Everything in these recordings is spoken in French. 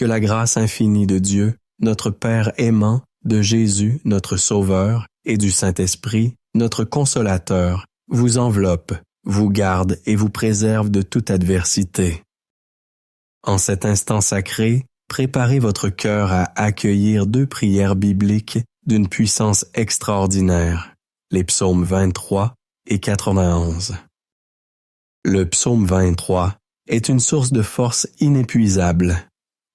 que la grâce infinie de Dieu, notre Père aimant, de Jésus, notre Sauveur, et du Saint-Esprit, notre Consolateur, vous enveloppe, vous garde et vous préserve de toute adversité. En cet instant sacré, préparez votre cœur à accueillir 2 prières bibliques d'une puissance extraordinaire, les psaumes 23 et 91. Le psaume 23 est une source de force inépuisable,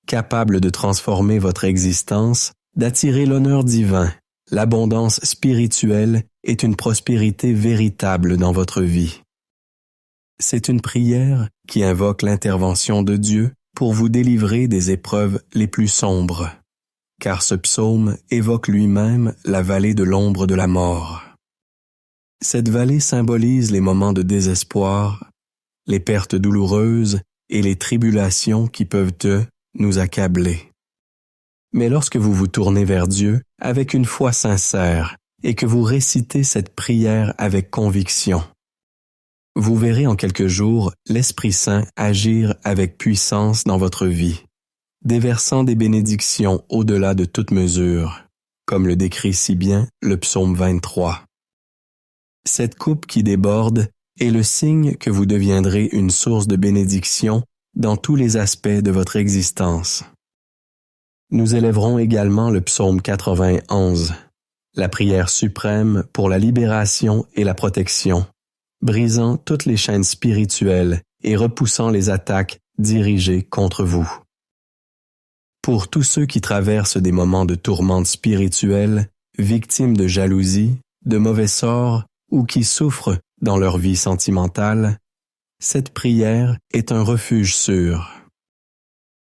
capable de transformer votre existence, d'attirer l'honneur divin, l'abondance spirituelle et une prospérité véritable dans votre vie. C'est une prière qui invoque l'intervention de Dieu pour vous délivrer des épreuves les plus sombres, car ce psaume évoque lui-même la vallée de l'ombre de la mort. Cette vallée symbolise les moments de désespoir, les pertes douloureuses et les tribulations qui peuvent nous accabler. Mais lorsque vous vous tournez vers Dieu avec une foi sincère et que vous récitez cette prière avec conviction, vous verrez en quelques jours l'Esprit Saint agir avec puissance dans votre vie, déversant des bénédictions au-delà de toute mesure, comme le décrit si bien le psaume 23. Cette coupe qui déborde est le signe que vous deviendrez une source de bénédiction dans tous les aspects de votre existence. Nous élèverons également le psaume 91, la prière suprême pour la libération et la protection, brisant toutes les chaînes spirituelles et repoussant les attaques dirigées contre vous. Pour tous ceux qui traversent des moments de tourmente spirituelle, victimes de jalousie, de mauvais sorts ou qui souffrent dans leur vie sentimentale, cette prière est un refuge sûr.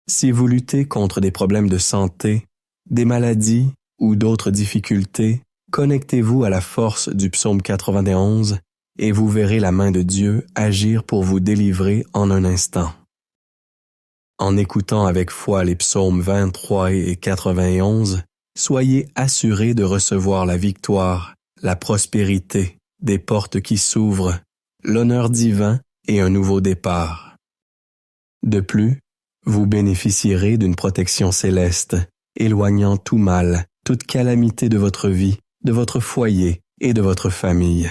Si vous luttez contre des problèmes de santé, des maladies ou d'autres difficultés, connectez-vous à la force du psaume 91 et vous verrez la main de Dieu agir pour vous délivrer en un instant. En écoutant avec foi les psaumes 23 et 91, soyez assurés de recevoir la victoire, la prospérité, des portes qui s'ouvrent, l'honneur divin et un nouveau départ. De plus, vous bénéficierez d'une protection céleste, éloignant tout mal, toute calamité de votre vie, de votre foyer et de votre famille.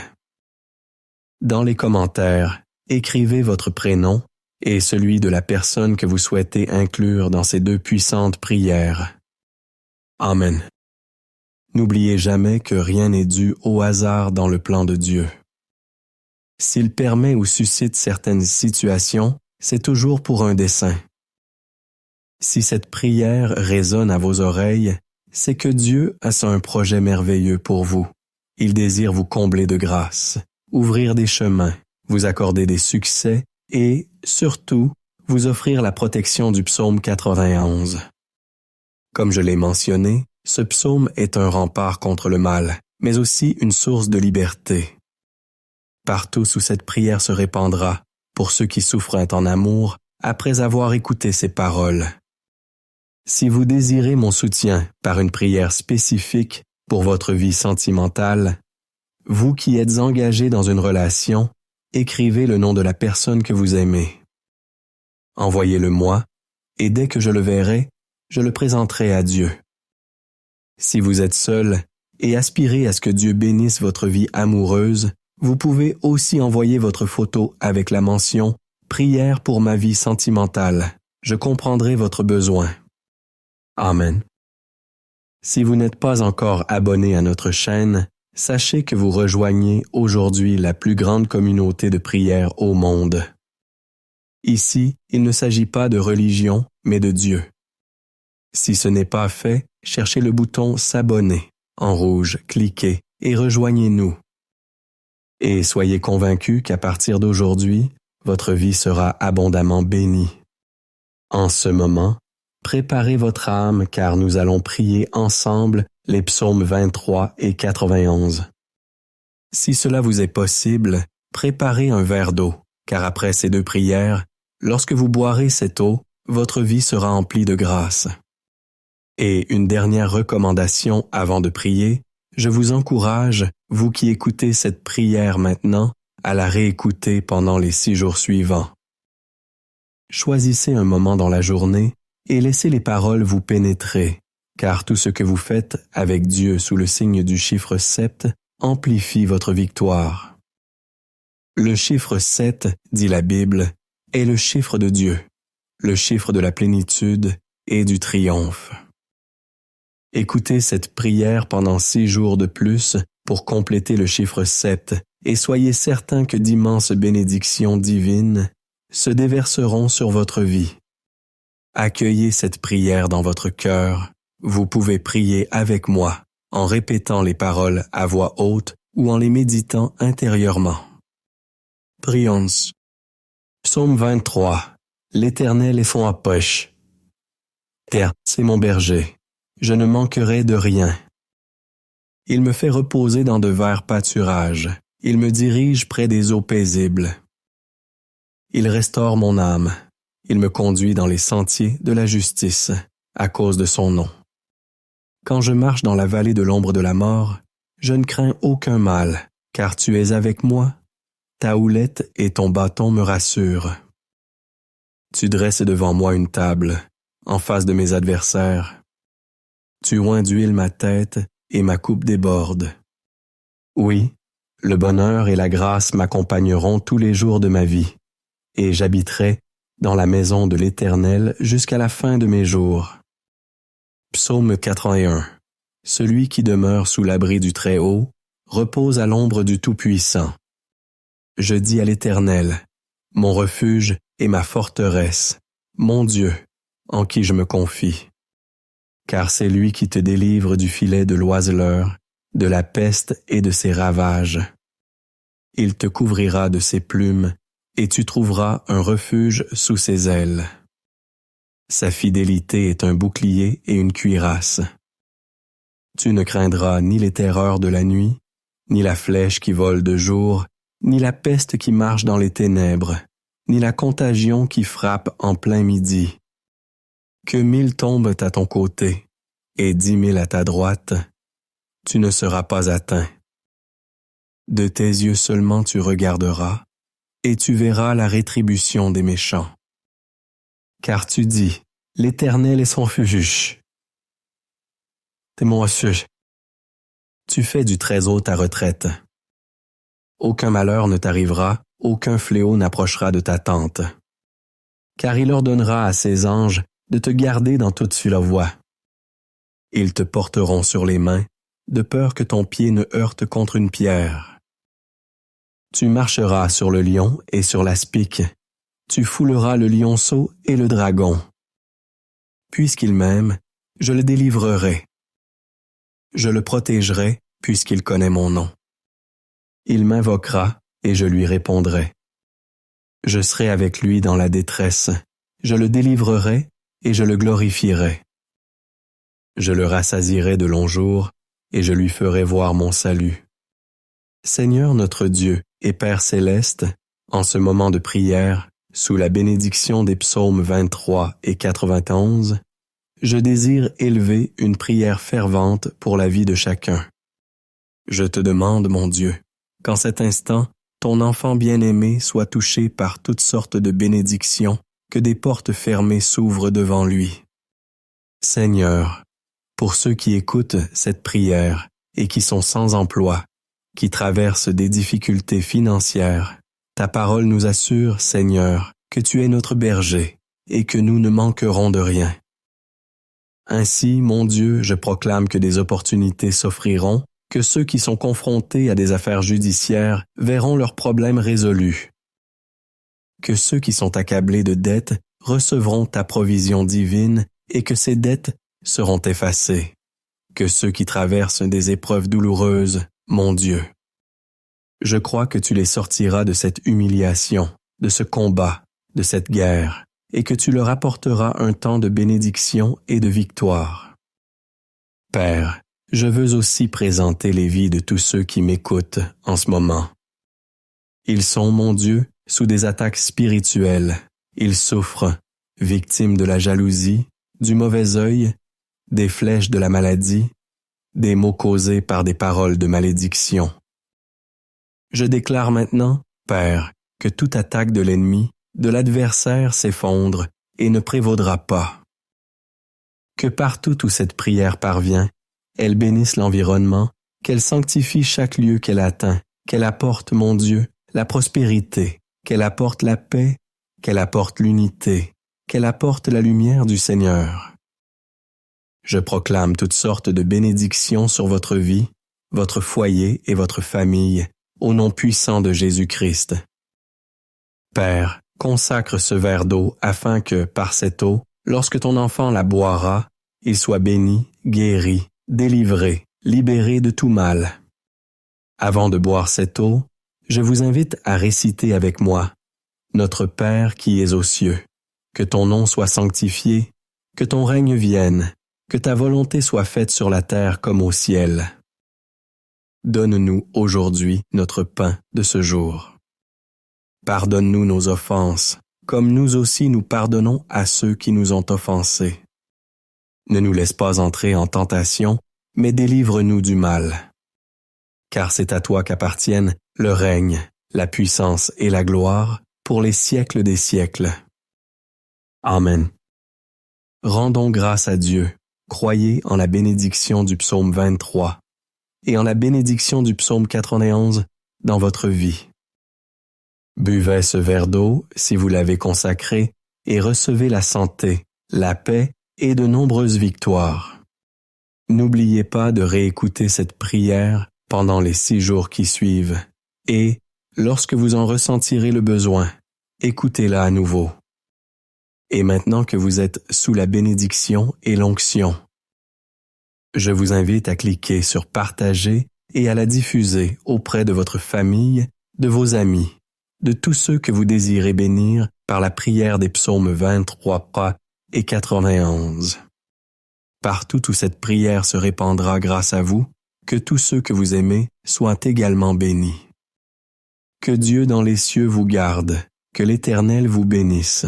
Dans les commentaires, écrivez votre prénom et celui de la personne que vous souhaitez inclure dans ces 2 puissantes prières. Amen. N'oubliez jamais que rien n'est dû au hasard dans le plan de Dieu. S'il permet ou suscite certaines situations, c'est toujours pour un dessein. Si cette prière résonne à vos oreilles, c'est que Dieu a un projet merveilleux pour vous. Il désire vous combler de grâce, ouvrir des chemins, vous accorder des succès et, surtout, vous offrir la protection du psaume 91. Comme je l'ai mentionné, ce psaume est un rempart contre le mal, mais aussi une source de liberté. Partout où cette prière se répandra, pour ceux qui souffrent en amour, après avoir écouté ces paroles. Si vous désirez mon soutien par une prière spécifique pour votre vie sentimentale, vous qui êtes engagé dans une relation, écrivez le nom de la personne que vous aimez. Envoyez-le-moi, et dès que je le verrai, je le présenterai à Dieu. Si vous êtes seul et aspirez à ce que Dieu bénisse votre vie amoureuse, vous pouvez aussi envoyer votre photo avec la mention « Prière pour ma vie sentimentale ». Je comprendrai votre besoin. Amen. Si vous n'êtes pas encore abonné à notre chaîne, sachez que vous rejoignez aujourd'hui la plus grande communauté de prière au monde. Ici, il ne s'agit pas de religion, mais de Dieu. Si ce n'est pas fait, cherchez le bouton « S'abonner » en rouge, cliquez et rejoignez-nous. Et soyez convaincus qu'à partir d'aujourd'hui, votre vie sera abondamment bénie. En ce moment, préparez votre âme car nous allons prier ensemble les psaumes 23 et 91. Si cela vous est possible, préparez un verre d'eau, car après ces 2 prières, lorsque vous boirez cette eau, votre vie sera emplie de grâce. Et une dernière recommandation avant de prier, je vous encourage, vous qui écoutez cette prière maintenant, à la réécouter pendant les 6 jours suivants. Choisissez un moment dans la journée et laissez les paroles vous pénétrer, car tout ce que vous faites avec Dieu sous le signe du chiffre 7 amplifie votre victoire. Le chiffre 7, dit la Bible, est le chiffre de Dieu, le chiffre de la plénitude et du triomphe. Écoutez cette prière pendant 6 jours de plus pour compléter le chiffre 7 et soyez certains que d'immenses bénédictions divines se déverseront sur votre vie. Accueillez cette prière dans votre cœur. Vous pouvez prier avec moi en répétant les paroles à voix haute ou en les méditant intérieurement. Prions. Psaume 23. L'Éternel est son approche. Terre, c'est mon berger. Je ne manquerai de rien. Il me fait reposer dans de verts pâturages. Il me dirige près des eaux paisibles. Il restaure mon âme. Il me conduit dans les sentiers de la justice, à cause de son nom. Quand je marche dans la vallée de l'ombre de la mort, je ne crains aucun mal, car tu es avec moi. Ta houlette et ton bâton me rassurent. Tu dresses devant moi une table, en face de mes adversaires. Tu oins d'huile ma tête et ma coupe déborde. Oui, le bonheur et la grâce m'accompagneront tous les jours de ma vie, et j'habiterai dans la maison de l'Éternel jusqu'à la fin de mes jours. Psaume 81. Celui qui demeure sous l'abri du Très-Haut repose à l'ombre du Tout-Puissant. Je dis à l'Éternel, mon refuge et ma forteresse, mon Dieu, en qui je me confie. Car c'est lui qui te délivre du filet de l'oiseleur, de la peste et de ses ravages. Il te couvrira de ses plumes, et tu trouveras un refuge sous ses ailes. Sa fidélité est un bouclier et une cuirasse. Tu ne craindras ni les terreurs de la nuit, ni la flèche qui vole de jour, ni la peste qui marche dans les ténèbres, ni la contagion qui frappe en plein midi. Que 1000 tombent à ton côté, et 10 000 à ta droite, tu ne seras pas atteint. De tes yeux seulement tu regarderas, et tu verras la rétribution des méchants. Car tu dis, l'Éternel est son refuge. T'es mon refuge. Tu fais du Très-Haut ta retraite. Aucun malheur ne t'arrivera, aucun fléau n'approchera de ta tente. Car il ordonnera à ses anges de te garder dans toute la voie. Ils te porteront sur les mains, de peur que ton pied ne heurte contre une pierre. Tu marcheras sur le lion et sur l'aspic. Tu fouleras le lionceau et le dragon. Puisqu'il m'aime, je le délivrerai. Je le protégerai, puisqu'il connaît mon nom. Il m'invoquera, et je lui répondrai. Je serai avec lui dans la détresse. Je le délivrerai, et je le glorifierai. Je le rassasierai de longs jours, et je lui ferai voir mon salut. Seigneur notre Dieu et Père céleste, en ce moment de prière, sous la bénédiction des psaumes 23 et 91, je désire élever une prière fervente pour la vie de chacun. Je te demande, mon Dieu, qu'en cet instant, ton enfant bien-aimé soit touché par toutes sortes de bénédictions, que des portes fermées s'ouvrent devant lui. Seigneur, pour ceux qui écoutent cette prière et qui sont sans emploi, qui traversent des difficultés financières, ta parole nous assure, Seigneur, que tu es notre berger et que nous ne manquerons de rien. Ainsi, mon Dieu, je proclame que des opportunités s'offriront, que ceux qui sont confrontés à des affaires judiciaires verront leurs problèmes résolus, que ceux qui sont accablés de dettes recevront ta provision divine et que ces dettes seront effacées, que ceux qui traversent des épreuves douloureuses, mon Dieu, je crois que tu les sortiras de cette humiliation, de ce combat, de cette guerre, et que tu leur apporteras un temps de bénédiction et de victoire. Père, je veux aussi présenter les vies de tous ceux qui m'écoutent en ce moment. Ils sont, mon Dieu, sous des attaques spirituelles. Ils souffrent, victimes de la jalousie, du mauvais œil, des flèches de la maladie, des maux causés par des paroles de malédiction. Je déclare maintenant, Père, que toute attaque de l'ennemi, de l'adversaire s'effondre et ne prévaudra pas. que partout où cette prière parvient, elle bénisse l'environnement, qu'elle sanctifie chaque lieu qu'elle atteint, qu'elle apporte, mon Dieu, la prospérité, qu'elle apporte la paix, qu'elle apporte l'unité, qu'elle apporte la lumière du Seigneur. Je proclame toutes sortes de bénédictions sur votre vie, votre foyer et votre famille, au nom puissant de Jésus-Christ. Père, consacre ce verre d'eau afin que, par cette eau, lorsque ton enfant la boira, il soit béni, guéri, délivré, libéré de tout mal. Avant de boire cette eau, je vous invite à réciter avec moi « Notre Père qui es aux cieux, que ton nom soit sanctifié, que ton règne vienne, que ta volonté soit faite sur la terre comme au ciel. Donne-nous aujourd'hui notre pain de ce jour. Pardonne-nous nos offenses, comme nous aussi nous pardonnons à ceux qui nous ont offensés. Ne nous laisse pas entrer en tentation, mais délivre-nous du mal. Car c'est à toi qu'appartiennent le règne, la puissance et la gloire pour les siècles des siècles. Amen. Rendons grâce à Dieu. Croyez en la bénédiction du psaume 23 et en la bénédiction du psaume 91 dans votre vie. Buvez ce verre d'eau, si vous l'avez consacré, et recevez la santé, la paix et de nombreuses victoires. N'oubliez pas de réécouter cette prière pendant les 6 jours qui suivent, et, lorsque vous en ressentirez le besoin, écoutez-la à nouveau. Et maintenant que vous êtes sous la bénédiction et l'onction, je vous invite à cliquer sur « Partager » et à la diffuser auprès de votre famille, de vos amis, de tous ceux que vous désirez bénir par la prière des psaumes 23 et 91. Partout où cette prière se répandra grâce à vous, que tous ceux que vous aimez soient également bénis. Que Dieu dans les cieux vous garde, que l'Éternel vous bénisse.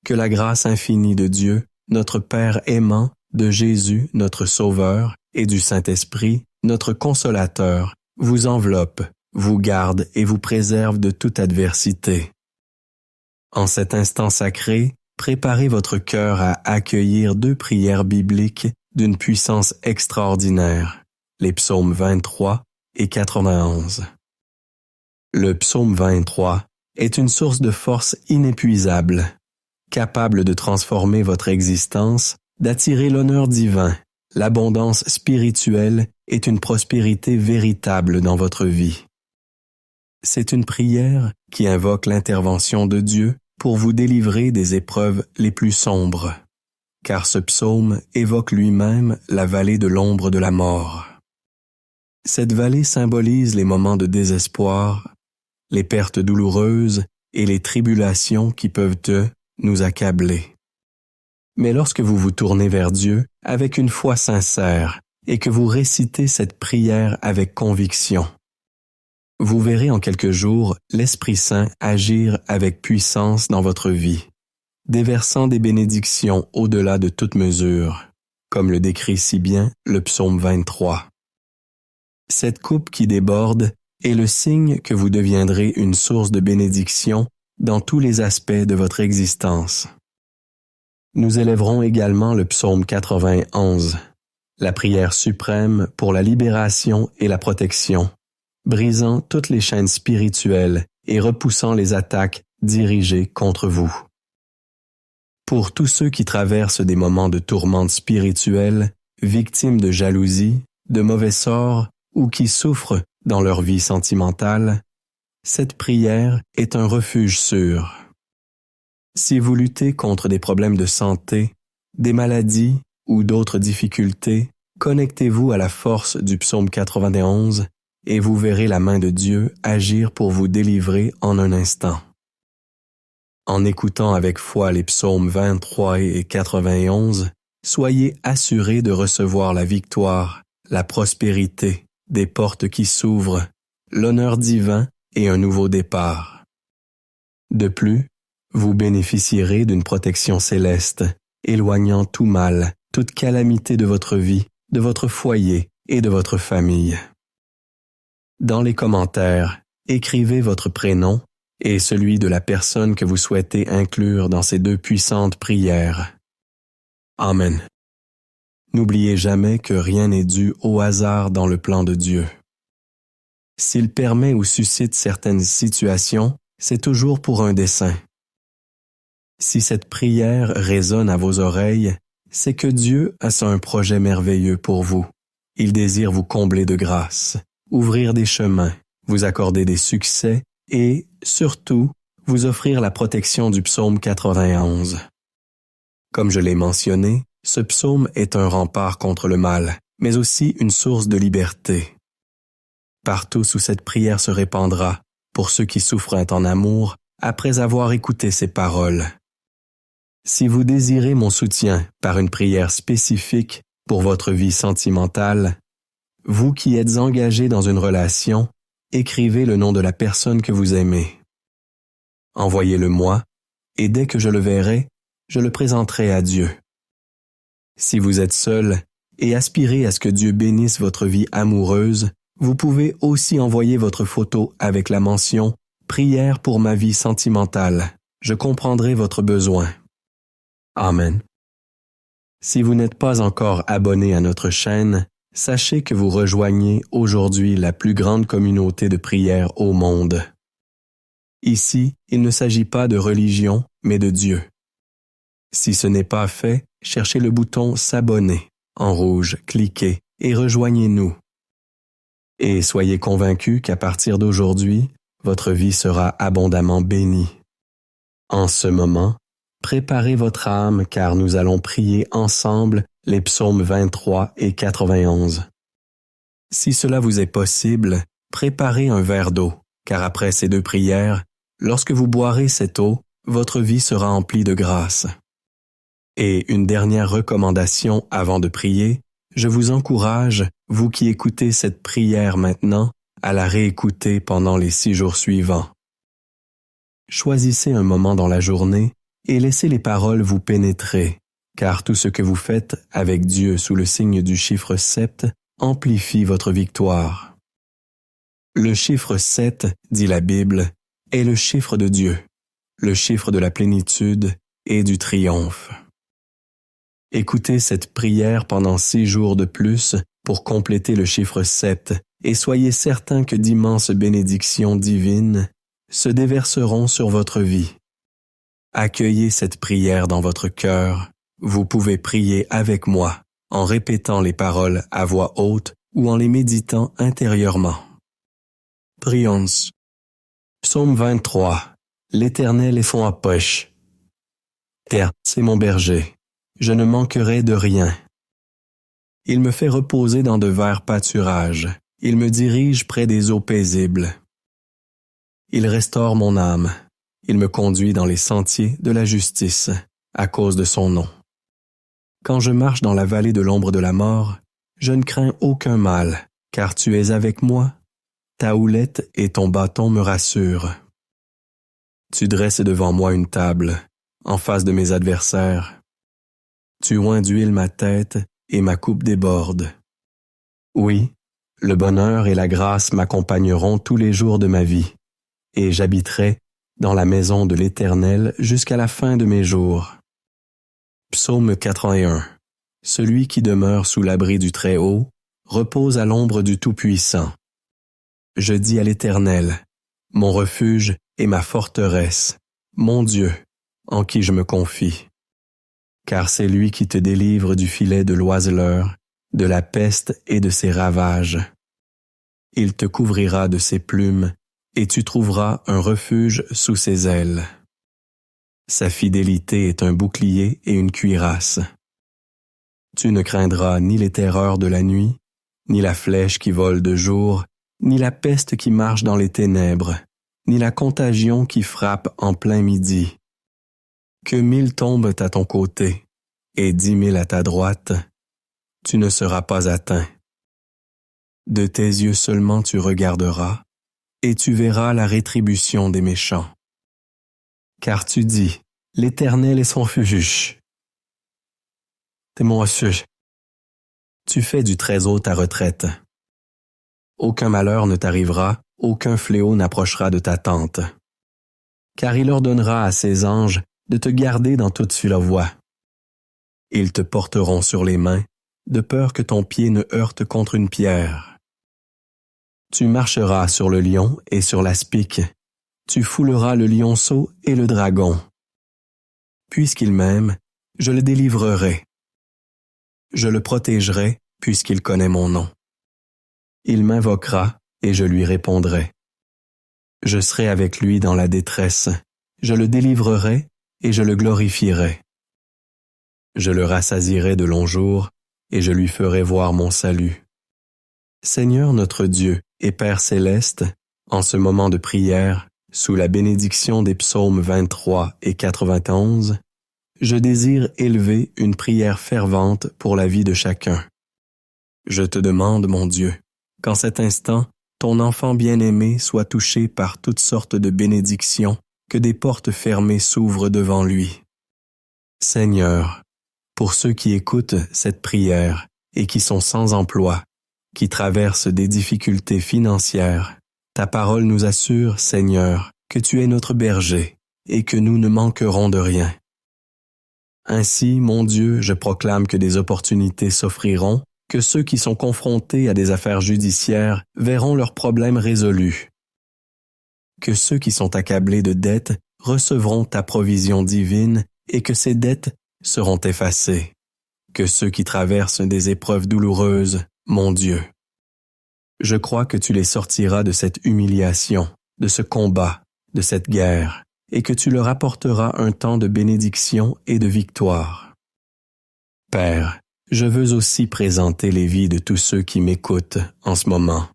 Que la grâce infinie de Dieu, notre Père aimant, de Jésus, notre Sauveur, et du Saint-Esprit, notre Consolateur, vous enveloppe, vous garde et vous préserve de toute adversité. En cet instant sacré, préparez votre cœur à accueillir 2 prières bibliques d'une puissance extraordinaire, les psaumes 23 et 91. Le psaume 23 est une source de force inépuisable, capable de transformer votre existence, d'attirer l'honneur divin, l'abondance spirituelle et une prospérité véritable dans votre vie. C'est une prière qui invoque l'intervention de Dieu pour vous délivrer des épreuves les plus sombres, car ce psaume évoque lui-même la vallée de l'ombre de la mort. Cette vallée symbolise les moments de désespoir, les pertes douloureuses et les tribulations qui peuvent nous accabler. Mais lorsque vous vous tournez vers Dieu avec une foi sincère et que vous récitez cette prière avec conviction, vous verrez en quelques jours l'Esprit Saint agir avec puissance dans votre vie, déversant des bénédictions au-delà de toute mesure, comme le décrit si bien le psaume 23. Cette coupe qui déborde est le signe que vous deviendrez une source de bénédiction dans tous les aspects de votre existence. Nous élèverons également le psaume 91, la prière suprême pour la libération et la protection, brisant toutes les chaînes spirituelles et repoussant les attaques dirigées contre vous. Pour tous ceux qui traversent des moments de tourmente spirituelle, victimes de jalousie, de mauvais sorts ou qui souffrent dans leur vie sentimentale, cette prière est un refuge sûr. Si vous luttez contre des problèmes de santé, des maladies ou d'autres difficultés, connectez-vous à la force du psaume 91 et vous verrez la main de Dieu agir pour vous délivrer en un instant. En écoutant avec foi les psaumes 23 et 91, soyez assurés de recevoir la victoire, la prospérité, des portes qui s'ouvrent, l'honneur divin et un nouveau départ. De plus, vous bénéficierez d'une protection céleste, éloignant tout mal, toute calamité de votre vie, de votre foyer et de votre famille. Dans les commentaires, écrivez votre prénom et celui de la personne que vous souhaitez inclure dans ces 2 puissantes prières. Amen. N'oubliez jamais que rien n'est dû au hasard dans le plan de Dieu. S'il permet ou suscite certaines situations, c'est toujours pour un dessein. Si cette prière résonne à vos oreilles, c'est que Dieu a un projet merveilleux pour vous. Il désire vous combler de grâce, ouvrir des chemins, vous accorder des succès et, surtout, vous offrir la protection du psaume 91. Comme je l'ai mentionné, ce psaume est un rempart contre le mal, mais aussi une source de liberté. Partout où cette prière se répandra, pour ceux qui souffrent en amour, après avoir écouté ces paroles. Si vous désirez mon soutien par une prière spécifique pour votre vie sentimentale, vous qui êtes engagé dans une relation, écrivez le nom de la personne que vous aimez. Envoyez-le-moi, et dès que je le verrai, je le présenterai à Dieu. Si vous êtes seul et aspirez à ce que Dieu bénisse votre vie amoureuse, vous pouvez aussi envoyer votre photo avec la mention « Prière pour ma vie sentimentale ». Je comprendrai votre besoin. Amen. Si vous n'êtes pas encore abonné à notre chaîne, sachez que vous rejoignez aujourd'hui la plus grande communauté de prière au monde. Ici, il ne s'agit pas de religion, mais de Dieu. Si ce n'est pas fait, cherchez le bouton « S'abonner » en rouge, cliquez et rejoignez-nous. Et soyez convaincus qu'à partir d'aujourd'hui, votre vie sera abondamment bénie. En ce moment, préparez votre âme car nous allons prier ensemble les psaumes 23 et 91. Si cela vous est possible, préparez un verre d'eau, car après ces deux prières, lorsque vous boirez cette eau, votre vie sera emplie de grâce. Et une dernière recommandation avant de prier, je vous encourage, vous qui écoutez cette prière maintenant, à la réécouter pendant les 6 jours suivants. Choisissez un moment dans la journée et laissez les paroles vous pénétrer, car tout ce que vous faites avec Dieu sous le signe du chiffre 7 amplifie votre victoire. Le chiffre 7, dit la Bible, est le chiffre de Dieu, le chiffre de la plénitude et du triomphe. Écoutez cette prière pendant 6 jours de plus pour compléter le chiffre 7 et soyez certains que d'immenses bénédictions divines se déverseront sur votre vie. Accueillez cette prière dans votre cœur. Vous pouvez prier avec moi en répétant les paroles à voix haute ou en les méditant intérieurement. Prions. Psaume 23. L'Éternel est son approche. Terre, c'est mon berger. Je ne manquerai de rien. Il me fait reposer dans de verts pâturages. Il me dirige près des eaux paisibles. Il restaure mon âme. Il me conduit dans les sentiers de la justice, à cause de son nom. Quand je marche dans la vallée de l'ombre de la mort, je ne crains aucun mal, car tu es avec moi. Ta houlette et ton bâton me rassurent. Tu dresses devant moi une table, en face de mes adversaires. Tu oins d'huile ma tête et ma coupe déborde. Oui, le bonheur et la grâce m'accompagneront tous les jours de ma vie, et j'habiterai dans la maison de l'Éternel jusqu'à la fin de mes jours. Psaume 81. Celui qui demeure sous l'abri du Très-Haut repose à l'ombre du Tout-Puissant. Je dis à l'Éternel, mon refuge et ma forteresse, mon Dieu, en qui je me confie. Car c'est lui qui te délivre du filet de l'oiseleur, de la peste et de ses ravages. Il te couvrira de ses plumes, et tu trouveras un refuge sous ses ailes. Sa fidélité est un bouclier et une cuirasse. Tu ne craindras ni les terreurs de la nuit, ni la flèche qui vole de jour, ni la peste qui marche dans les ténèbres, ni la contagion qui frappe en plein midi. Que 1000 tombent à ton côté et 10 000 à ta droite, tu ne seras pas atteint. De tes yeux seulement tu regarderas, et tu verras la rétribution des méchants. Car tu dis, l'Éternel est son refuge. T'es mon refuge. Tu fais du Très-Haut ta retraite. Aucun malheur ne t'arrivera, aucun fléau n'approchera de ta tente. Car il ordonnera à ses anges de te garder dans toute sur la voie. Ils te porteront sur les mains, de peur que ton pied ne heurte contre une pierre. Tu marcheras sur le lion et sur l'aspic. Tu fouleras le lionceau et le dragon. Puisqu'il m'aime, je le délivrerai. Je le protégerai, puisqu'il connaît mon nom. Il m'invoquera, et je lui répondrai. Je serai avec lui dans la détresse. Je le délivrerai, et je le glorifierai. Je le rassasierai de longs jours, et je lui ferai voir mon salut. Seigneur notre Dieu et Père céleste, en ce moment de prière, sous la bénédiction des psaumes 23 et 91, je désire élever une prière fervente pour la vie de chacun. Je te demande, mon Dieu, qu'en cet instant, ton enfant bien-aimé soit touché par toutes sortes de bénédictions, que des portes fermées s'ouvrent devant lui. Seigneur, pour ceux qui écoutent cette prière et qui sont sans emploi, qui traversent des difficultés financières, ta parole nous assure, Seigneur, que tu es notre berger et que nous ne manquerons de rien. Ainsi, mon Dieu, je proclame que des opportunités s'offriront, que ceux qui sont confrontés à des affaires judiciaires verront leurs problèmes résolus, que ceux qui sont accablés de dettes recevront ta provision divine et que ces dettes seront effacées, que ceux qui traversent des épreuves douloureuses, mon Dieu, je crois que tu les sortiras de cette humiliation, de ce combat, de cette guerre, et que tu leur apporteras un temps de bénédiction et de victoire. Père, je veux aussi présenter les vies de tous ceux qui m'écoutent en ce moment.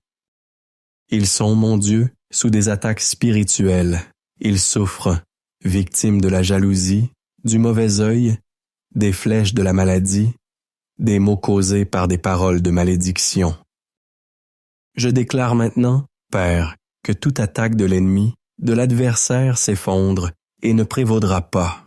Ils sont, mon Dieu, sous des attaques spirituelles. Ils souffrent, victimes de la jalousie, du mauvais œil, des flèches de la maladie, des maux causés par des paroles de malédiction. Je déclare maintenant, Père, que toute attaque de l'ennemi, de l'adversaire s'effondre et ne prévaudra pas.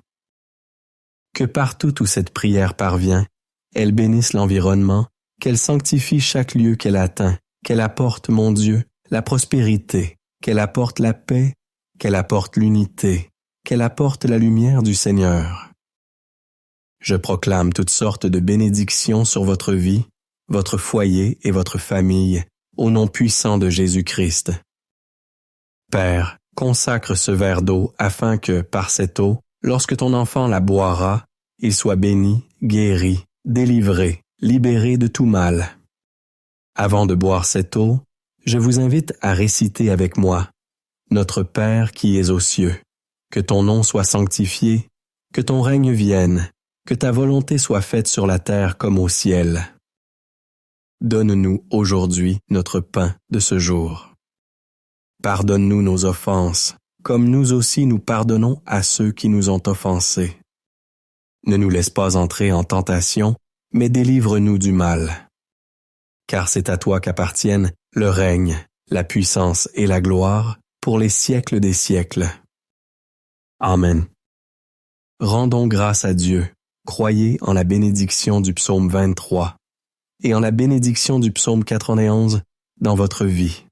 Que partout où cette prière parvient, elle bénisse l'environnement, qu'elle sanctifie chaque lieu qu'elle atteint, qu'elle apporte, mon Dieu, la prospérité, qu'elle apporte la paix, qu'elle apporte l'unité, qu'elle apporte la lumière du Seigneur. Je proclame toutes sortes de bénédictions sur votre vie, votre foyer et votre famille, au nom puissant de Jésus-Christ. Père, consacre ce verre d'eau afin que, par cette eau, lorsque ton enfant la boira, il soit béni, guéri, délivré, libéré de tout mal. Avant de boire cette eau, je vous invite à réciter avec moi « Notre Père qui es aux cieux, que ton nom soit sanctifié, que ton règne vienne, que ta volonté soit faite sur la terre comme au ciel. Donne-nous aujourd'hui notre pain de ce jour. Pardonne-nous nos offenses, comme nous aussi nous pardonnons à ceux qui nous ont offensés. Ne nous laisse pas entrer en tentation, mais délivre-nous du mal. Car c'est à toi qu'appartiennent le règne, la puissance et la gloire pour les siècles des siècles. Amen. Rendons grâce à Dieu, croyez en la bénédiction du psaume 23 et en la bénédiction du psaume 91 dans votre vie.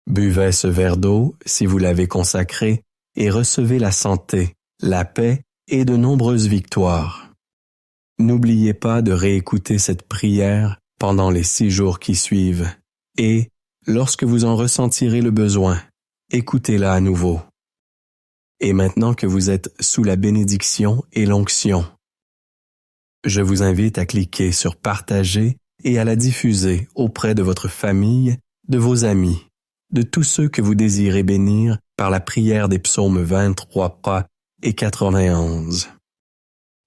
Buvez ce verre d'eau, si vous l'avez consacré, et recevez la santé, la paix et de nombreuses victoires. N'oubliez pas de réécouter cette prière pendant les 6 jours qui suivent, et, lorsque vous en ressentirez le besoin, écoutez-la à nouveau. Et maintenant que vous êtes sous la bénédiction et l'onction, je vous invite à cliquer sur « Partager » et à la diffuser auprès de votre famille, de vos amis, de tous ceux que vous désirez bénir par la prière des psaumes 23 et 91.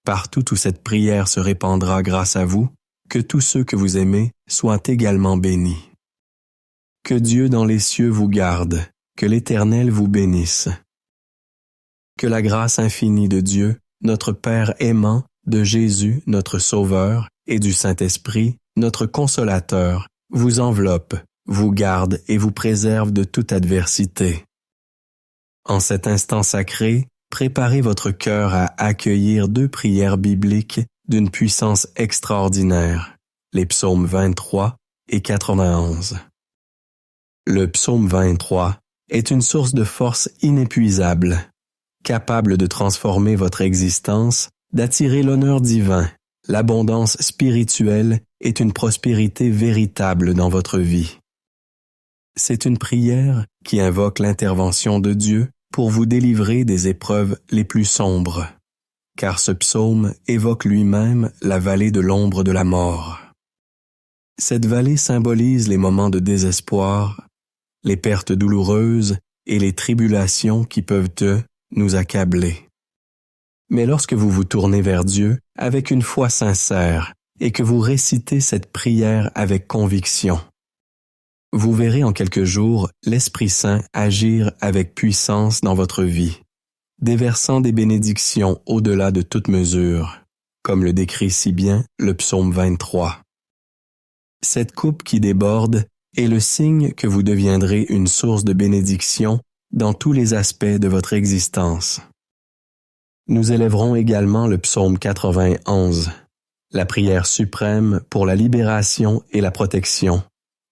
Partout où cette prière se répandra grâce à vous, que tous ceux que vous aimez soient également bénis. Que Dieu dans les cieux vous garde, que l'Éternel vous bénisse. Que la grâce infinie de Dieu, notre Père aimant, de Jésus, notre Sauveur, et du Saint-Esprit, notre Consolateur, vous enveloppe, vous garde et vous préserve de toute adversité. En cet instant sacré, préparez votre cœur à accueillir 2 prières bibliques d'une puissance extraordinaire, les psaumes 23 et 91. Le psaume 23 est une source de force inépuisable, capable de transformer votre existence, d'attirer l'honneur divin, l'abondance spirituelle et une prospérité véritable dans votre vie. C'est une prière qui invoque l'intervention de Dieu pour vous délivrer des épreuves les plus sombres, car ce psaume évoque lui-même la vallée de l'ombre de la mort. Cette vallée symbolise les moments de désespoir, les pertes douloureuses et les tribulations qui peuvent nous accabler. Mais lorsque vous vous tournez vers Dieu avec une foi sincère et que vous récitez cette prière avec conviction, vous verrez en quelques jours l'Esprit Saint agir avec puissance dans votre vie, déversant des bénédictions au-delà de toute mesure, comme le décrit si bien le psaume 23. Cette coupe qui déborde est le signe que vous deviendrez une source de bénédiction dans tous les aspects de votre existence. Nous élèverons également le psaume 91, la prière suprême pour la libération et la protection,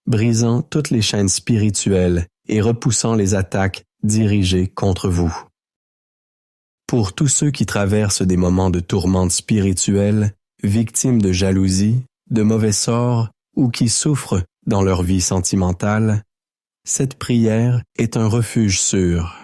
brisant toutes les chaînes spirituelles et repoussant les attaques dirigées contre vous. Pour tous ceux qui traversent des moments de tourmente spirituelle, victimes de jalousie, de mauvais sorts ou qui souffrent dans leur vie sentimentale, cette prière est un refuge sûr.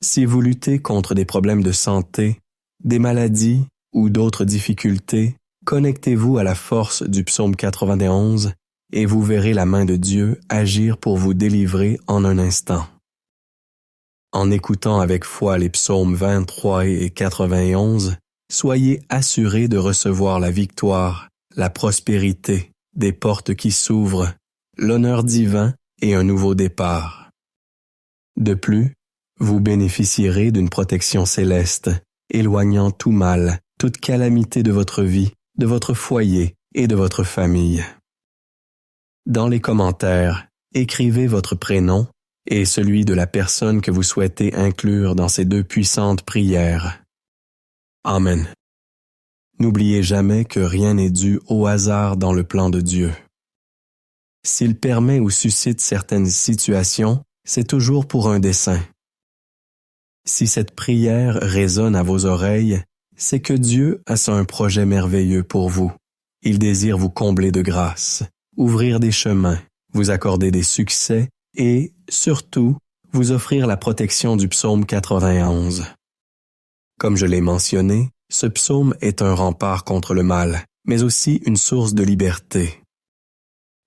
Si vous luttez contre des problèmes de santé, des maladies ou d'autres difficultés, connectez-vous à la force du psaume 91 et vous verrez la main de Dieu agir pour vous délivrer en un instant. En écoutant avec foi les psaumes 23 et 91, soyez assurés de recevoir la victoire, la prospérité, des portes qui s'ouvrent, l'honneur divin et un nouveau départ. De plus, vous bénéficierez d'une protection céleste, éloignant tout mal, toute calamité de votre vie, de votre foyer et de votre famille. Dans les commentaires, écrivez votre prénom et celui de la personne que vous souhaitez inclure dans ces deux puissantes prières. Amen. N'oubliez jamais que rien n'est dû au hasard dans le plan de Dieu. S'il permet ou suscite certaines situations, c'est toujours pour un dessein. Si cette prière résonne à vos oreilles, c'est que Dieu a un projet merveilleux pour vous. Il désire vous combler de grâce, ouvrir des chemins, vous accorder des succès et, surtout, vous offrir la protection du psaume 91. Comme je l'ai mentionné, ce psaume est un rempart contre le mal, mais aussi une source de liberté.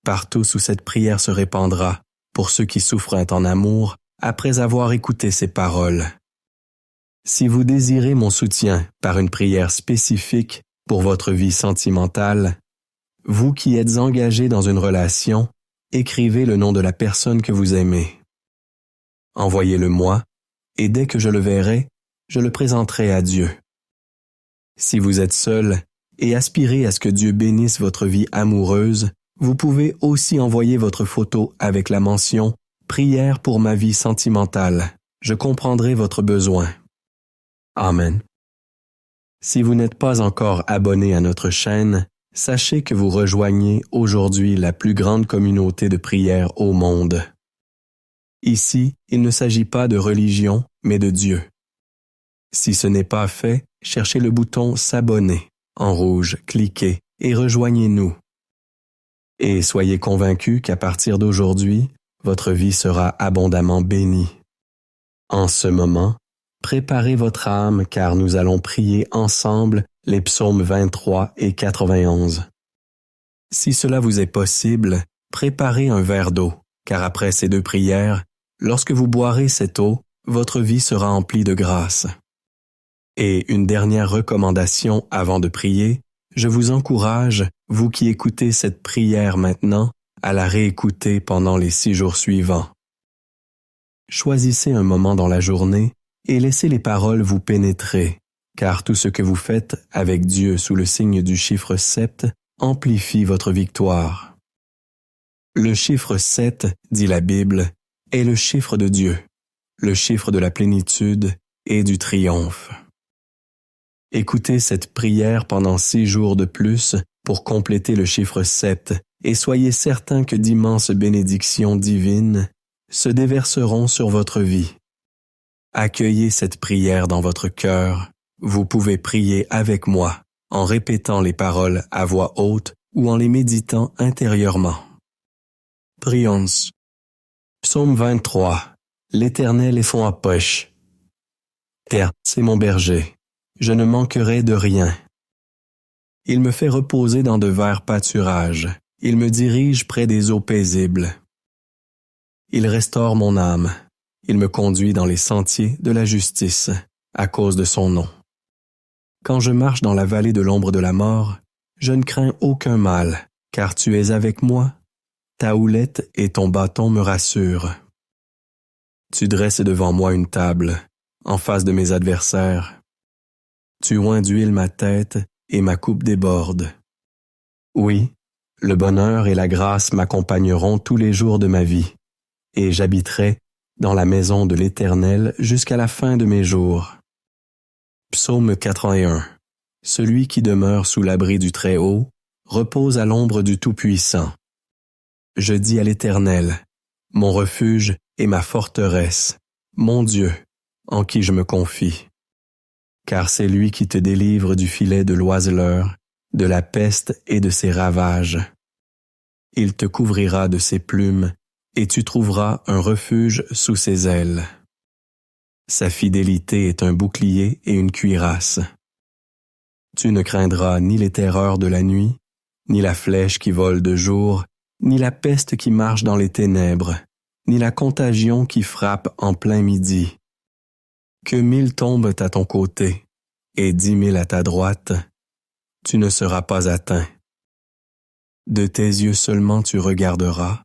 Partout où cette prière se répandra, pour ceux qui souffrent en amour, après avoir écouté ces paroles. Si vous désirez mon soutien par une prière spécifique pour votre vie sentimentale, vous qui êtes engagé dans une relation, écrivez le nom de la personne que vous aimez. Envoyez-le-moi, et dès que je le verrai, je le présenterai à Dieu. Si vous êtes seul et aspirez à ce que Dieu bénisse votre vie amoureuse, vous pouvez aussi envoyer votre photo avec la mention « Prière pour ma vie sentimentale ». Je comprendrai votre besoin. Amen. Si vous n'êtes pas encore abonné à notre chaîne, sachez que vous rejoignez aujourd'hui la plus grande communauté de prière au monde. Ici, il ne s'agit pas de religion, mais de Dieu. Si ce n'est pas fait, cherchez le bouton « S'abonner » en rouge, cliquez et rejoignez-nous. Et soyez convaincus qu'à partir d'aujourd'hui, votre vie sera abondamment bénie. En ce moment, préparez votre âme car nous allons prier ensemble les psaumes 23 et 91. Si cela vous est possible, préparez un verre d'eau, car après ces deux prières, lorsque vous boirez cette eau, votre vie sera emplie de grâce. Et une dernière recommandation avant de prier, je vous encourage, vous qui écoutez cette prière maintenant, à la réécouter pendant les 6 jours suivants. Choisissez un moment dans la journée et laissez les paroles vous pénétrer, car tout ce que vous faites avec Dieu sous le signe du chiffre 7 amplifie votre victoire. Le chiffre 7, dit la Bible, est le chiffre de Dieu, le chiffre de la plénitude et du triomphe. Écoutez cette prière pendant 6 jours de plus pour compléter le chiffre 7 et soyez certains que d'immenses bénédictions divines se déverseront sur votre vie. Accueillez cette prière dans votre cœur, vous pouvez prier avec moi, en répétant les paroles à voix haute ou en les méditant intérieurement. Prions. Psaume 23. L'Éternel est son approche. Terre, c'est mon berger. Je ne manquerai de rien. Il me fait reposer dans de verts pâturages. Il me dirige près des eaux paisibles. Il restaure mon âme. Il me conduit dans les sentiers de la justice, à cause de son nom. Quand je marche dans la vallée de l'ombre de la mort, je ne crains aucun mal, car tu es avec moi. Ta houlette et ton bâton me rassurent. Tu dresses devant moi une table, en face de mes adversaires. Tu oins d'huile ma tête et ma coupe déborde. Oui, le bonheur et la grâce m'accompagneront tous les jours de ma vie, et j'habiterai dans la maison de l'Éternel jusqu'à la fin de mes jours. Psaume 81. Celui qui demeure sous l'abri du Très-Haut repose à l'ombre du Tout-Puissant. Je dis à l'Éternel, mon refuge et ma forteresse, mon Dieu, en qui je me confie. Car c'est lui qui te délivre du filet de l'oiseleur, de la peste et de ses ravages. Il te couvrira de ses plumes, et tu trouveras un refuge sous ses ailes. Sa fidélité est un bouclier et une cuirasse. Tu ne craindras ni les terreurs de la nuit, ni la flèche qui vole de jour, ni la peste qui marche dans les ténèbres, ni la contagion qui frappe en plein midi. Que 1000 tombent à ton côté, et 10 000 à ta droite, tu ne seras pas atteint. De tes yeux seulement tu regarderas,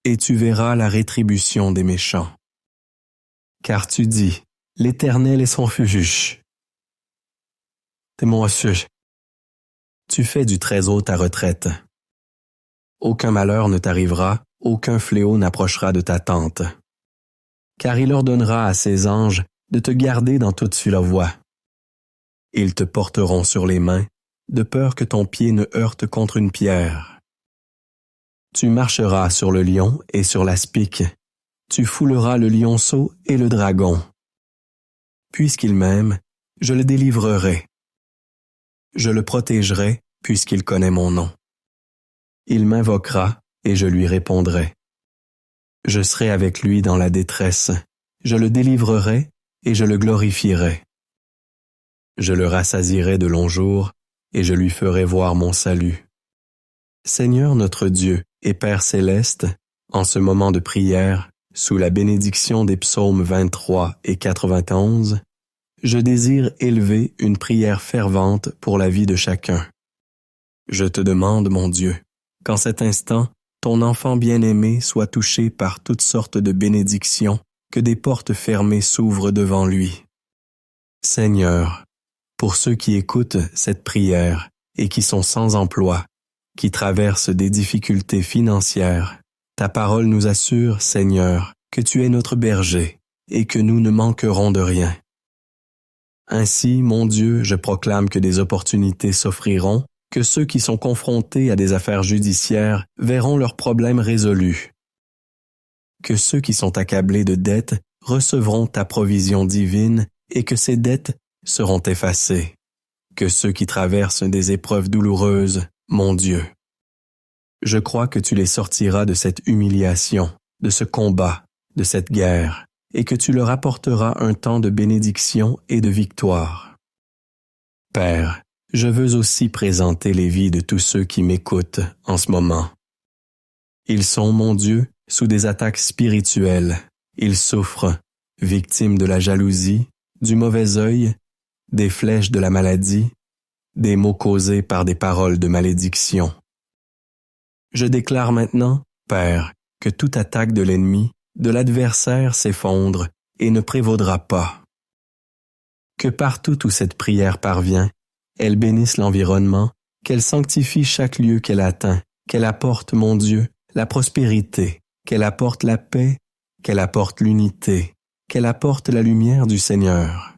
et tu verras la rétribution des méchants. Car tu dis, l'Éternel est son refuge. T'es mon refuge. Tu fais du Très-Haut ta retraite. Aucun malheur ne t'arrivera, aucun fléau n'approchera de ta tente. Car il ordonnera à ses anges de te garder dans toute leur voie. Ils te porteront sur les mains, de peur que ton pied ne heurte contre une pierre. Tu marcheras sur le lion et sur l'aspic. Tu fouleras le lionceau et le dragon. Puisqu'il m'aime, je le délivrerai. Je le protégerai, puisqu'il connaît mon nom. Il m'invoquera, et je lui répondrai. Je serai avec lui dans la détresse. Je le délivrerai, et je le glorifierai. Je le rassasierai de longs jours, et je lui ferai voir mon salut. Seigneur notre Dieu et Père céleste, en ce moment de prière, sous la bénédiction des psaumes 23 et 91, je désire élever une prière fervente pour la vie de chacun. Je te demande, mon Dieu, qu'en cet instant, ton enfant bien-aimé soit touché par toutes sortes de bénédictions, que des portes fermées s'ouvrent devant lui. Seigneur, pour ceux qui écoutent cette prière et qui sont sans emploi, qui traversent des difficultés financières, ta parole nous assure, Seigneur, que tu es notre berger et que nous ne manquerons de rien. Ainsi, mon Dieu, je proclame que des opportunités s'offriront, que ceux qui sont confrontés à des affaires judiciaires verront leurs problèmes résolus, que ceux qui sont accablés de dettes recevront ta provision divine et que ces dettes seront effacées, que ceux qui traversent des épreuves douloureuses, mon Dieu, je crois que tu les sortiras de cette humiliation, de ce combat, de cette guerre, et que tu leur apporteras un temps de bénédiction et de victoire. Père, je veux aussi présenter les vies de tous ceux qui m'écoutent en ce moment. Ils sont, mon Dieu, sous des attaques spirituelles. Ils souffrent, victimes de la jalousie, du mauvais œil, des flèches de la maladie, des maux causés par des paroles de malédiction. Je déclare maintenant, Père, que toute attaque de l'ennemi, de l'adversaire s'effondre et ne prévaudra pas. Que partout où cette prière parvient, elle bénisse l'environnement, qu'elle sanctifie chaque lieu qu'elle atteint, qu'elle apporte, mon Dieu, la prospérité, qu'elle apporte la paix, qu'elle apporte l'unité, qu'elle apporte la lumière du Seigneur.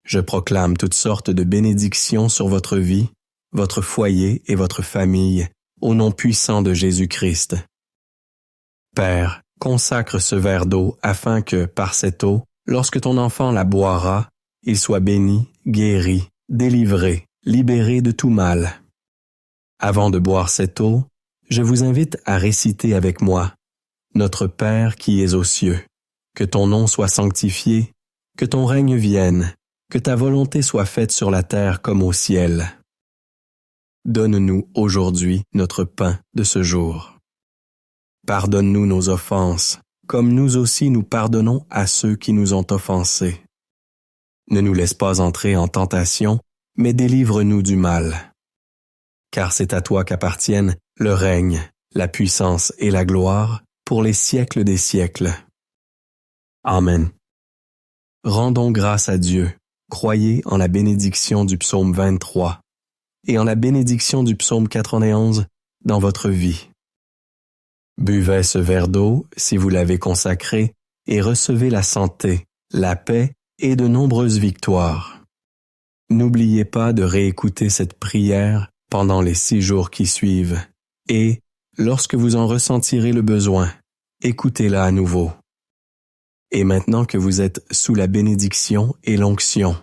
Je proclame toutes sortes de bénédictions sur votre vie, votre foyer et votre famille, au nom puissant de Jésus-Christ. Père, consacre ce verre d'eau afin que, par cette eau, lorsque ton enfant la boira, il soit béni guéri, délivré, libéré de tout mal. Avant de boire cette eau, je vous invite à réciter avec moi « Notre Père qui es aux cieux, que ton nom soit sanctifié, que ton règne vienne, que ta volonté soit faite sur la terre comme au ciel. Donne-nous aujourd'hui notre pain de ce jour. Pardonne-nous nos offenses, comme nous aussi nous pardonnons à ceux qui nous ont offensés. Ne nous laisse pas entrer en tentation, mais délivre-nous du mal. Car c'est à toi qu'appartiennent le règne, la puissance et la gloire pour les siècles des siècles. Amen. Rendons grâce à Dieu, croyez en la bénédiction du psaume 23 et en la bénédiction du psaume 91 dans votre vie. Buvez ce verre d'eau, si vous l'avez consacré, et recevez la santé, la paix et de nombreuses victoires. N'oubliez pas de réécouter cette prière pendant les 6 jours qui suivent, et, lorsque vous en ressentirez le besoin, écoutez-la à nouveau. Et maintenant que vous êtes sous la bénédiction et l'onction,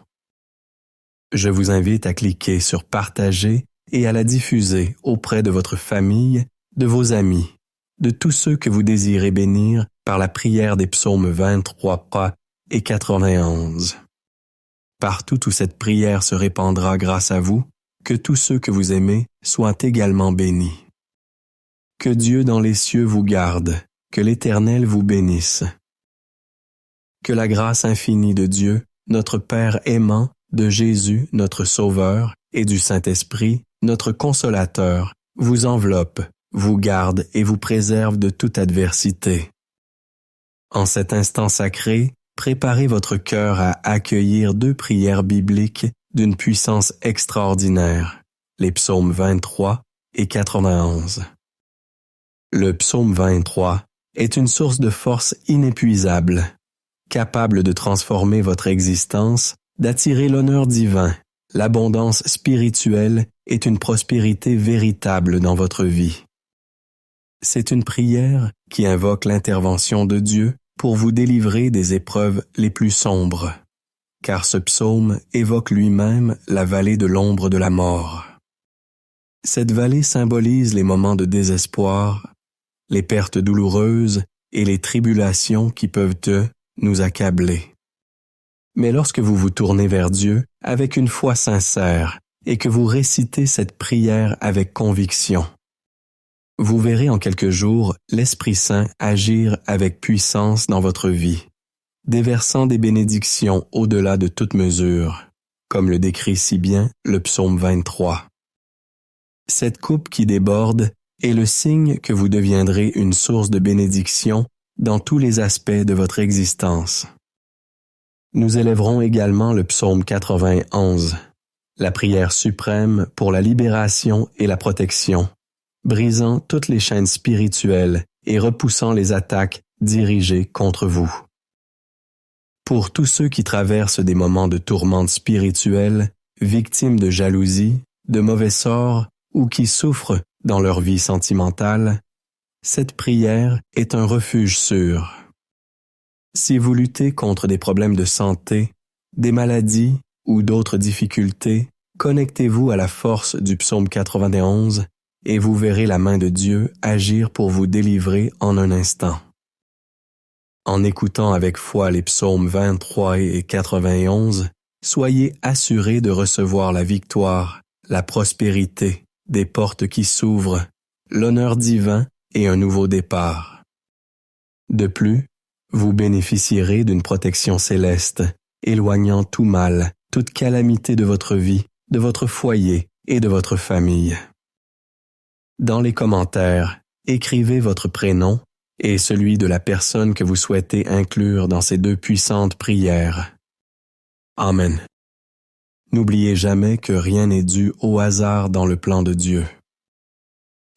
je vous invite à cliquer sur « Partager » et à la diffuser auprès de votre famille, de vos amis, de tous ceux que vous désirez bénir par la prière des psaumes 23 et 91. Partout où cette prière se répandra grâce à vous, que tous ceux que vous aimez soient également bénis. Que Dieu dans les cieux vous garde, que l'Éternel vous bénisse. Que la grâce infinie de Dieu, notre Père aimant, de Jésus, notre Sauveur, et du Saint-Esprit, notre Consolateur, vous enveloppe, vous garde et vous préserve de toute adversité. En cet instant sacré, préparez votre cœur à accueillir 2 prières bibliques d'une puissance extraordinaire, les psaumes 23 et 91. Le psaume 23 est une source de force inépuisable, capable de transformer votre existence, d'attirer l'honneur divin, l'abondance spirituelle et une prospérité véritable dans votre vie. C'est une prière qui invoque l'intervention de Dieu pour vous délivrer des épreuves les plus sombres, car ce psaume évoque lui-même la vallée de l'ombre de la mort. Cette vallée symbolise les moments de désespoir, les pertes douloureuses et les tribulations qui peuvent nous accabler. Mais lorsque vous vous tournez vers Dieu avec une foi sincère et que vous récitez cette prière avec conviction, vous verrez en quelques jours l'Esprit Saint agir avec puissance dans votre vie, déversant des bénédictions au-delà de toute mesure, comme le décrit si bien le psaume 23. Cette coupe qui déborde est le signe que vous deviendrez une source de bénédiction dans tous les aspects de votre existence. Nous élèverons également le psaume 91, la prière suprême pour la libération et la protection, brisant toutes les chaînes spirituelles et repoussant les attaques dirigées contre vous. Pour tous ceux qui traversent des moments de tourmente spirituelle, victimes de jalousie, de mauvais sorts ou qui souffrent dans leur vie sentimentale, cette prière est un refuge sûr. Si vous luttez contre des problèmes de santé, des maladies ou d'autres difficultés, connectez-vous à la force du psaume 91 et vous verrez la main de Dieu agir pour vous délivrer en un instant. En écoutant avec foi les psaumes 23 et 91, soyez assurés de recevoir la victoire, la prospérité, des portes qui s'ouvrent, l'honneur divin et un nouveau départ. De plus, vous bénéficierez d'une protection céleste, éloignant tout mal, toute calamité de votre vie, de votre foyer et de votre famille. Dans les commentaires, écrivez votre prénom et celui de la personne que vous souhaitez inclure dans ces 2 puissantes prières. Amen. N'oubliez jamais que rien n'est dû au hasard dans le plan de Dieu.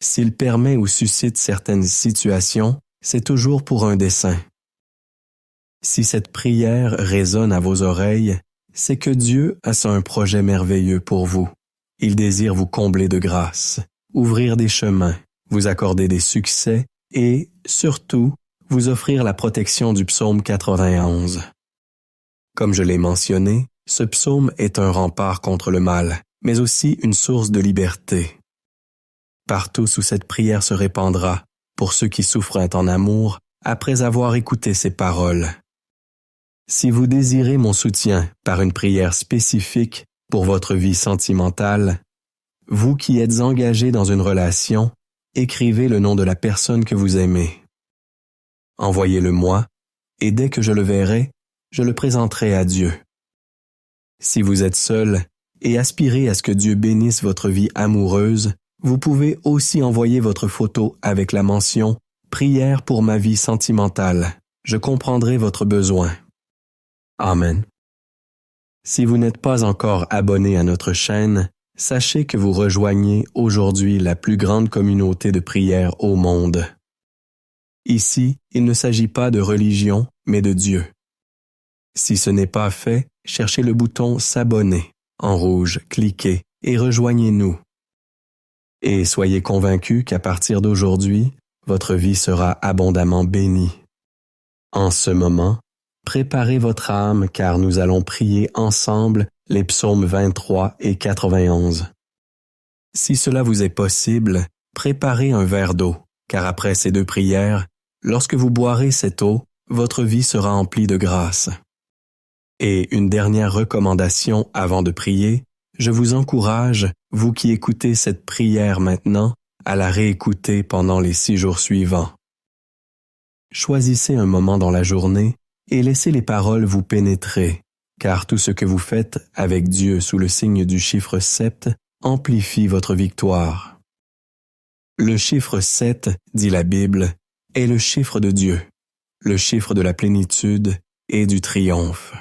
S'il permet ou suscite certaines situations, c'est toujours pour un dessein. Si cette prière résonne à vos oreilles, c'est que Dieu a un projet merveilleux pour vous. Il désire vous combler de grâce, ouvrir des chemins, vous accorder des succès et, surtout, vous offrir la protection du psaume 91. Comme je l'ai mentionné, Ce psaume est un rempart contre le mal, mais aussi une source de liberté. Partout où cette prière se répandra, pour ceux qui souffrent en amour, après avoir écouté ces paroles. Si vous désirez mon soutien par une prière spécifique pour votre vie sentimentale, vous qui êtes engagé dans une relation, écrivez le nom de la personne que vous aimez. Envoyez-le-moi, et dès que je le verrai, je le présenterai à Dieu. Si vous êtes seul et aspirez à ce que Dieu bénisse votre vie amoureuse, vous pouvez aussi envoyer votre photo avec la mention « Prière pour ma vie sentimentale ». Je comprendrai votre besoin. Amen. Si vous n'êtes pas encore abonné à notre chaîne, sachez que vous rejoignez aujourd'hui la plus grande communauté de prière au monde. Ici, il ne s'agit pas de religion, mais de Dieu. Si ce n'est pas fait, cherchez le bouton « S'abonner » en rouge, cliquez et rejoignez-nous. Et soyez convaincus qu'à partir d'aujourd'hui, votre vie sera abondamment bénie. En ce moment, préparez votre âme car nous allons prier ensemble les psaumes 23 et 91. Si cela vous est possible, préparez un verre d'eau, car après ces deux prières, lorsque vous boirez cette eau, votre vie sera emplie de grâce. Et une dernière recommandation avant de prier, je vous encourage, vous qui écoutez cette prière maintenant, à la réécouter pendant les 6 jours suivants. Choisissez un moment dans la journée et laissez les paroles vous pénétrer, car tout ce que vous faites avec Dieu sous le signe du chiffre 7 amplifie votre victoire. Le chiffre 7, dit la Bible, est le chiffre de Dieu, le chiffre de la plénitude et du triomphe.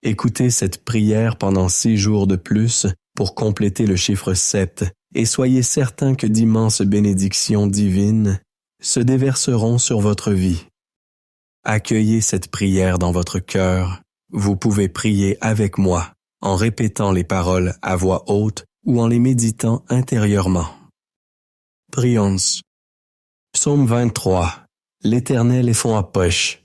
Écoutez cette prière pendant 6 jours de plus pour compléter le chiffre 7 et soyez certains que d'immenses bénédictions divines se déverseront sur votre vie. Accueillez cette prière dans votre cœur. Vous pouvez prier avec moi en répétant les paroles à voix haute ou en les méditant intérieurement. Prions. Psaume 23. L'Éternel est son approche.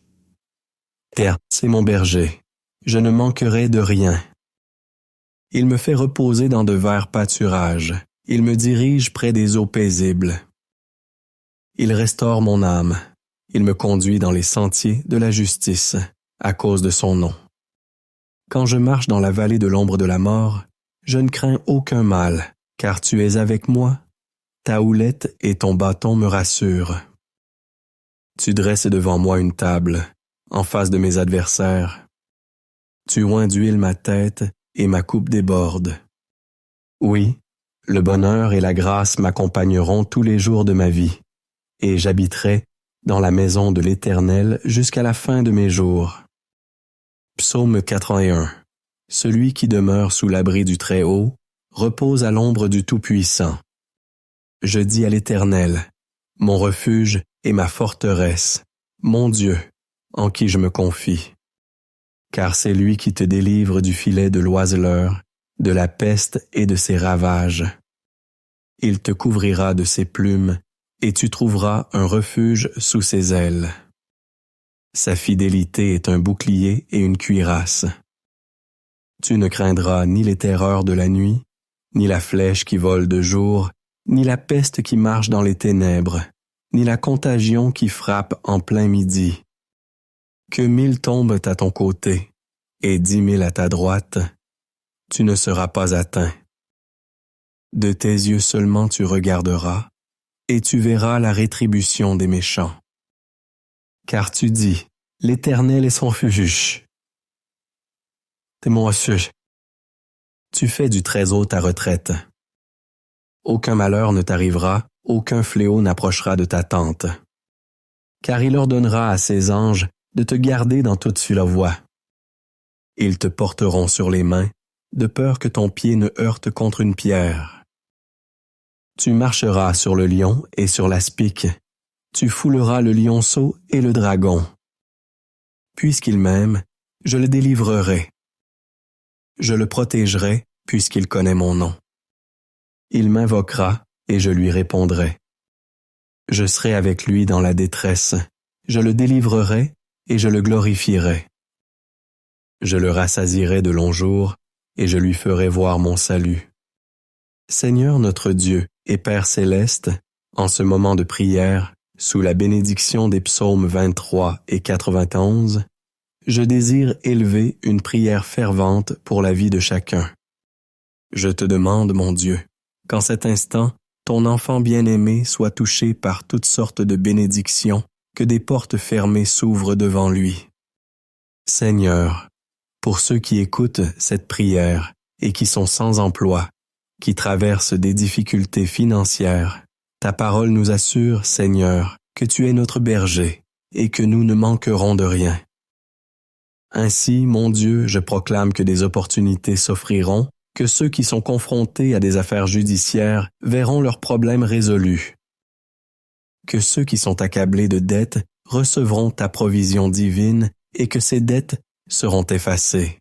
Terre, c'est mon berger. Je ne manquerai de rien. Il me fait reposer dans de verts pâturages. Il me dirige près des eaux paisibles. Il restaure mon âme. Il me conduit dans les sentiers de la justice, à cause de son nom. Quand je marche dans la vallée de l'ombre de la mort, je ne crains aucun mal, car tu es avec moi. Ta houlette et ton bâton me rassurent. Tu dresses devant moi une table, en face de mes adversaires. Tu oins d'huile ma tête et ma coupe déborde. Oui, le bonheur et la grâce m'accompagneront tous les jours de ma vie, et j'habiterai dans la maison de l'Éternel jusqu'à la fin de mes jours. Psaume 81. Celui qui demeure sous l'abri du Très-Haut repose à l'ombre du Tout-Puissant. Je dis à l'Éternel, mon refuge et ma forteresse, mon Dieu, en qui je me confie. Car c'est lui qui te délivre du filet de l'oiseleur, de la peste et de ses ravages. Il te couvrira de ses plumes, et tu trouveras un refuge sous ses ailes. Sa fidélité est un bouclier et une cuirasse. Tu ne craindras ni les terreurs de la nuit, ni la flèche qui vole de jour, ni la peste qui marche dans les ténèbres, ni la contagion qui frappe en plein midi. Que 1000 tombent à ton côté et 10 000 à ta droite, tu ne seras pas atteint. De tes yeux seulement tu regarderas, et tu verras la rétribution des méchants. Car tu dis, l'Éternel est son refuge. T'es mon refuge. Tu fais du Très-Haut ta retraite. Aucun malheur ne t'arrivera, aucun fléau n'approchera de ta tente. Car il ordonnera à ses anges de te garder dans toute leur voie. Ils te porteront sur les mains, de peur que ton pied ne heurte contre une pierre. Tu marcheras sur le lion et sur l'aspic. Tu fouleras le lionceau et le dragon. Puisqu'il m'aime, je le délivrerai. Je le protégerai, puisqu'il connaît mon nom. Il m'invoquera, et je lui répondrai. Je serai avec lui dans la détresse. Je le délivrerai, et je le glorifierai. Je le rassasierai de longs jours, et je lui ferai voir mon salut. Seigneur notre Dieu et Père céleste, en ce moment de prière, sous la bénédiction des psaumes 23 et 91, je désire élever une prière fervente pour la vie de chacun. Je te demande, mon Dieu, qu'en cet instant, ton enfant bien-aimé soit touché par toutes sortes de bénédictions, que des portes fermées s'ouvrent devant lui. Seigneur, pour ceux qui écoutent cette prière et qui sont sans emploi, qui traversent des difficultés financières, ta parole nous assure, Seigneur, que tu es notre berger et que nous ne manquerons de rien. Ainsi, mon Dieu, je proclame que des opportunités s'offriront, que ceux qui sont confrontés à des affaires judiciaires verront leurs problèmes résolus, que ceux qui sont accablés de dettes recevront ta provision divine et que ces dettes seront effacées,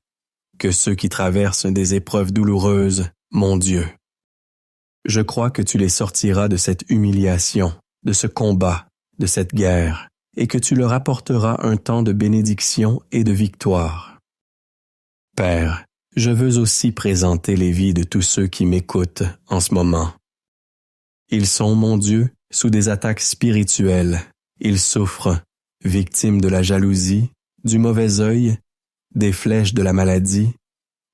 que ceux qui traversent des épreuves douloureuses, mon Dieu, je crois que tu les sortiras de cette humiliation, de ce combat, de cette guerre, et que tu leur apporteras un temps de bénédiction et de victoire. Père, je veux aussi présenter les vies de tous ceux qui m'écoutent en ce moment. Ils sont, mon Dieu, sous des attaques spirituelles. Ils souffrent, victimes de la jalousie, du mauvais œil, des flèches de la maladie,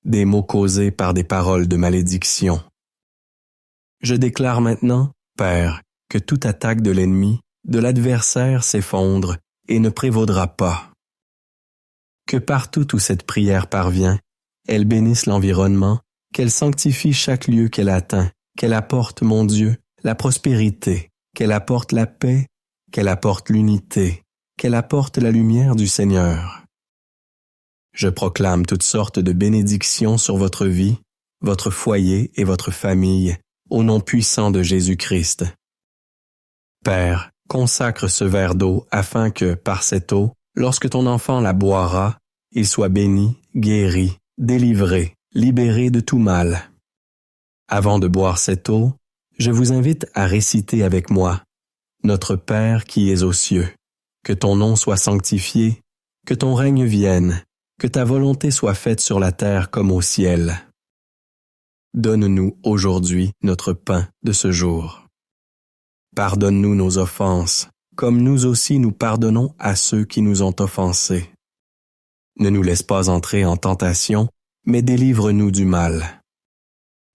des maux causés par des paroles de malédiction. Je déclare maintenant, Père, que toute attaque de l'ennemi, de l'adversaire s'effondre et ne prévaudra pas. Que partout où cette prière parvient, elle bénisse l'environnement, qu'elle sanctifie chaque lieu qu'elle atteint, qu'elle apporte, mon Dieu, la prospérité, qu'elle apporte la paix, qu'elle apporte l'unité, qu'elle apporte la lumière du Seigneur. Je proclame toutes sortes de bénédictions sur votre vie, votre foyer et votre famille, au nom puissant de Jésus-Christ. Père, consacre ce verre d'eau afin que, par cette eau, lorsque ton enfant la boira, il soit béni, guéri, délivré, libéré de tout mal. Avant de boire cette eau, je vous invite à réciter avec moi « Notre Père qui es aux cieux, que ton nom soit sanctifié, que ton règne vienne, que ta volonté soit faite sur la terre comme au ciel. Donne-nous aujourd'hui notre pain de ce jour. Pardonne-nous nos offenses, comme nous aussi nous pardonnons à ceux qui nous ont offensés. Ne nous laisse pas entrer en tentation, mais délivre-nous du mal.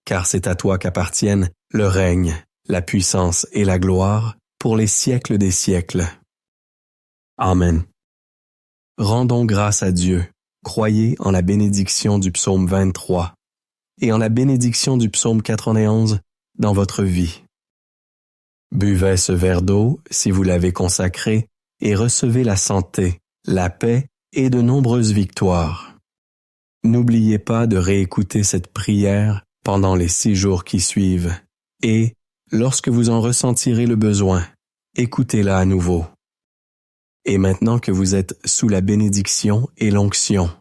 Car c'est à toi qu'appartiennent le règne, la puissance et la gloire pour les siècles des siècles. Amen. Rendons grâce à Dieu, croyez en la bénédiction du psaume 23 et en la bénédiction du psaume 91 dans votre vie. Buvez ce verre d'eau, si vous l'avez consacré, et recevez la santé, la paix et de nombreuses victoires. N'oubliez pas de réécouter cette prière pendant les 6 jours qui suivent, et, lorsque vous en ressentirez le besoin, écoutez-la à nouveau. Et maintenant que vous êtes sous la bénédiction et l'onction,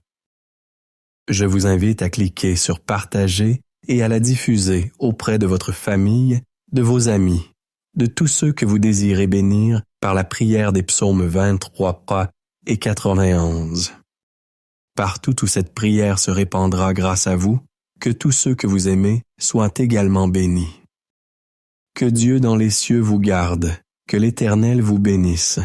je vous invite à cliquer sur « Partager » et à la diffuser auprès de votre famille, de vos amis, de tous ceux que vous désirez bénir par la prière des psaumes 23 et 91. Partout où cette prière se répandra grâce à vous, que tous ceux que vous aimez soient également bénis. Que Dieu dans les cieux vous garde, que l'Éternel vous bénisse.